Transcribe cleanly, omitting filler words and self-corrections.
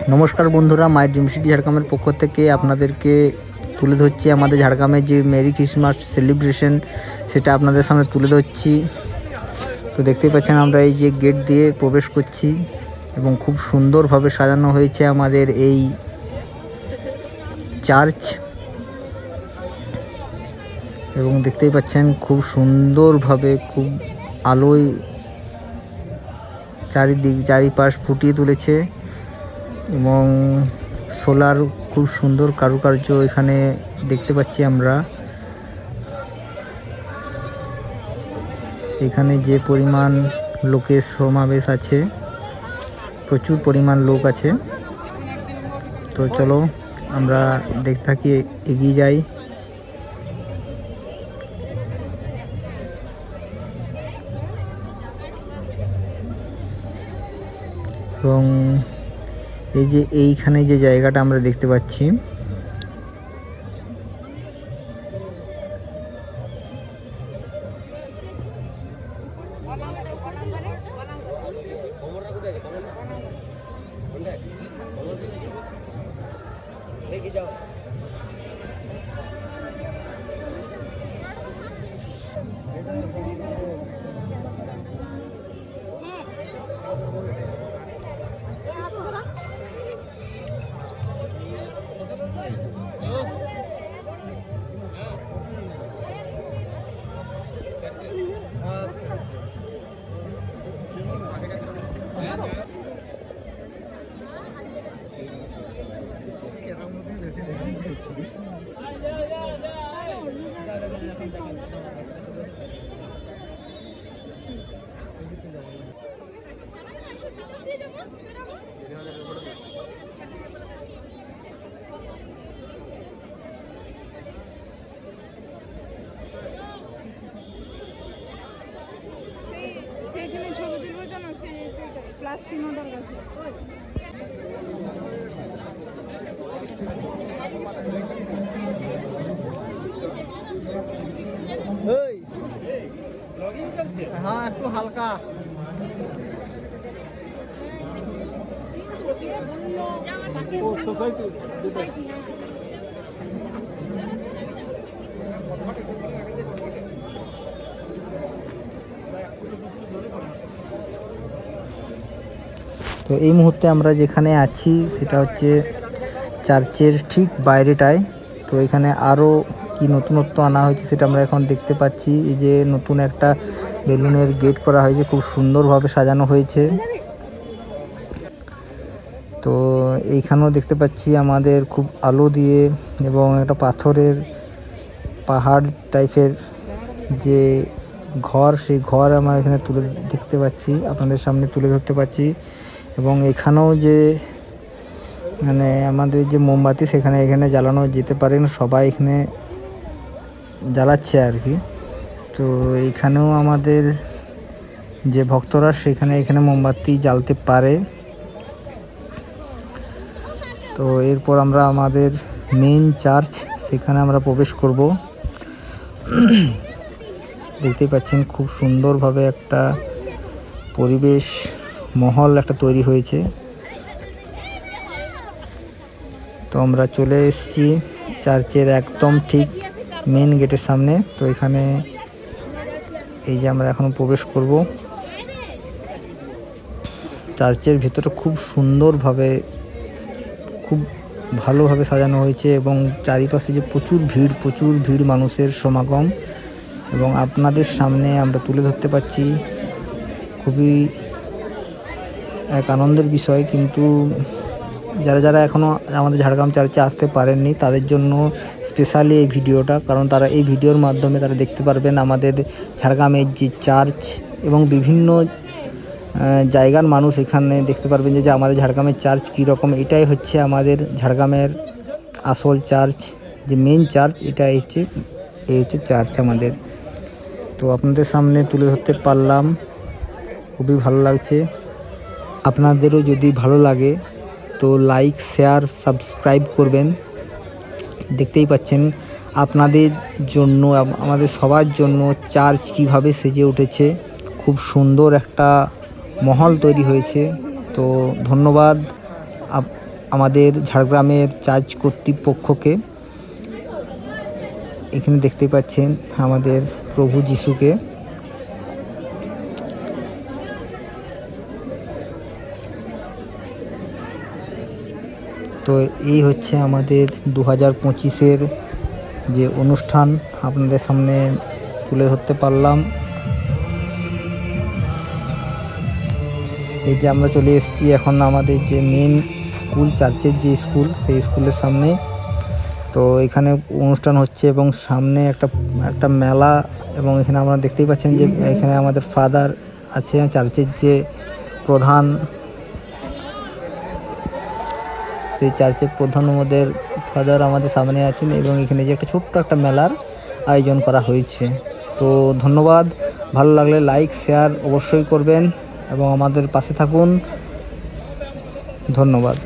নমস্কার বন্ধুরা, my dream city ঝাড়গ্রামের পক্ষ থেকে আপনাদেরকে তুলে ধরছি আমাদের ঝাড়গ্রামের যে মেরি ক্রিসমাস সেলিব্রেশন, সেটা আপনাদের সামনে তুলে ধরছি। তো দেখতেই পাচ্ছেন আমরা এই যে গেট দিয়ে প্রবেশ করছি এবং খুব সুন্দরভাবে সাজানো হয়েছে আমাদের এই চার্চ। এবং দেখতেই পাচ্ছেন খুব সুন্দরভাবে, খুব আলোয় চারিপাশ ফুটিয়ে তুলেছে এবং সোলার খুব সুন্দর কারুকার্য এখানে দেখতে পাচ্ছি আমরা। এখানে যে পরিমাণ লোকের সমাবেশ আছে, প্রচুর পরিমাণ লোক আছে। তো চলো আমরা দেখতে থাকি, এগিয়ে যাই। এবং এই যে এইখানে যে জায়গাটা আমরা দেখতে পাচ্ছি, সেইখানে ছবি তুলবো যেন সেইটা প্লাস চিহ্নটার কাছে। হ্যাঁ একটু হালকা। তো এই মুহূর্তে আমরা যেখানে আছি সেটা হচ্ছে চার্চের ঠিক বাইরেটায়। তো এখানে আরও কি নতুনত্ব আনা হয়েছে সেটা আমরা এখন দেখতে পাচ্ছি। এই যে নতুন একটা বেলুনের গেট করা হয়েছে, খুব সুন্দরভাবে সাজানো হয়েছে। তো এইখানেও দেখতে পাচ্ছি আমাদের খুব আলো দিয়ে এবং একটা পাথরের পাহাড় টাইপের যে ঘর, সেই ঘর আমরা এখানে তুলে দেখতে পাচ্ছি, আপনাদের সামনে তুলে ধরতে পারছি। এবং এখানেও যে মানে আমাদের যে মোমবাতি, এখানে জ্বালানো যেতে পারেন, সবাই এখানে জ্বালাচ্ছে আর কি। তো এইখানেও আমাদের যে ভক্তরা এখানে মোমবাতি জ্বালতে পারে। তো এরপর আমরা আমাদের মেইন চার্চ, সেখানে আমরা প্রবেশ করব। দেখতেই পাচ্ছেন খুব সুন্দরভাবে একটা পরিবেশ মহল একটা তৈরি হয়েছে। তো আমরা চলে এসেছি চার্চের একদম ঠিক মেন গেটের সামনে। তো এখানে এই যে আমরা এখন প্রবেশ করব। চার্চের ভিতরে খুব সুন্দরভাবে, খুব ভালোভাবে সাজানো হয়েছে এবং চারিপাশে যে প্রচুর ভিড় মানুষের সমাগম, এবং আপনাদের সামনে আমরা তুলে ধরতে পারছি। খুবই এক আনন্দের বিষয়। কিন্তু যারা এখনও আমাদের ঝাড়গ্রাম চার্চে আসতে পারেননি, তাদের জন্য স্পেশালি এই ভিডিওটা, কারণ তারা এই ভিডিওর মাধ্যমে তারা দেখতে পারবেন আমাদের ঝাড়গ্রামের যে চার্চ এবং বিভিন্ন জায়গার মানুষ এখানে দেখতে পারবেন যে আমাদের ঝাড়গ্রামের চার্চ কীরকম। এটাই হচ্ছে আমাদের ঝাড়গ্রামের আসল চার্চ, যে মেন চার্চ, এই হচ্ছে চার্চ আমাদের। তো আপনাদের সামনে তুলে ধরতে পারলাম, খুবই ভালো লাগছে। আপনাদেরও যদি ভালো লাগে তো লাইক, শেয়ার, সাবস্ক্রাইব করবেন। দেখতেই পাচ্ছেন আপনাদের জন্য, আমাদের সবার জন্য চার্চ কিভাবে সেজে উঠেছে। খুব সুন্দর একটা মহল তৈরি হয়েছে। তো ধন্যবাদ আমাদের ঝাড়গ্রামের চার্চ কর্তৃপক্ষকে। এখানে দেখতে পাচ্ছেন আমাদের প্রভু যিশুকে। তো এই হচ্ছে আমাদের 2025-এর যে অনুষ্ঠান আপনাদের সামনে তুলে ধরতে পারলাম। এই যে আমরা চলে এসেছি এখন আমাদের যে মেন স্কুল, চার্চের যে স্কুল, সেই স্কুলের সামনে। তো এখানে অনুষ্ঠান হচ্ছে এবং সামনে একটা মেলা, এবং এখানে আমরা দেখতেই পাচ্ছেন যে এখানে আমাদের ফাদার আছে, চার্চের যে প্রধান, সেই চার্চের প্রধান আমাদের ফাদার আমাদের সামনে আছেন, এবং এখানে যে একটা ছোট্ট একটা মেলার আয়োজন করা হয়েছে। তো ধন্যবাদ। ভালো লাগলে লাইক শেয়ার অবশ্যই করবেন এবং আমাদের পাশে থাকুন। ধন্যবাদ।